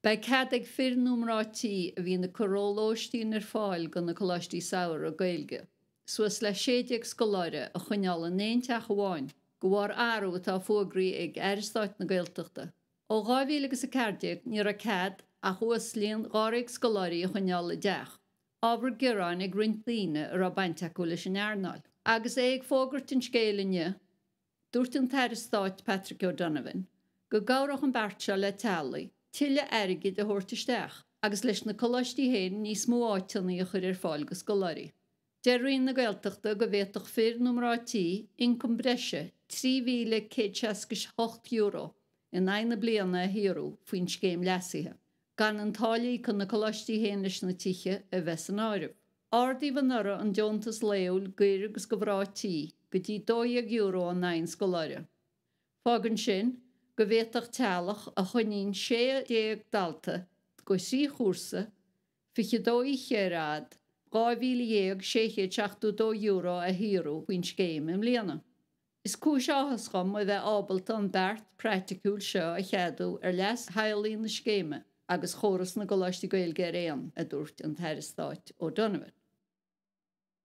Bei cead ag fir numrátí a bhí na gcoláistí fáil go na choláistí saoir a gailge. Suas le 16 scoláire a choinneáil a 9 amháin, go bhfuair airú atá fógraí ag airstáit na Gaeltachta. Ó 2014 ní a cead a chuas líon 2 scoláirí a choinneáil a 10. Aber gurán ag rintlíne ar a bainte go leis an airnáil. Agus é ag fógart an scéalainne, dúirt an Tairsteáit Patrick O'Donovan, go gabhrach an beirte le talaí, tiile airgid a thuirtaisteach, agus leis na choláistí héin níos mó áiteannaí a chur ar fáil go scoláirí. Deirríonn na Gaeltachta go bhféadfadh fir numrátí incom breise €3,168 in 9 bliana a hiúrú faoin scéim leasithe. Gan an tálaí chun na choláistí héin leis na tithe a bheits an áireamh. Ardí van nura an deontas léúil gair agus go bhrátí go dtí €2 an 9 scoláire. Fágan sin, go bhféadfadh tealach a choiníonn 60 dalta go 3 chóirsa fiche 2 chérád €2,162 a hiúrú faoin scéim im bliana. Is cúis áthas chum a bheith ábalta an beart practicúil seo a cheadú ar leas hailín na scéime agus chóras na Gcoláistí Gaeilge ar éan a dúirt an Tairsteáit O'Donovan.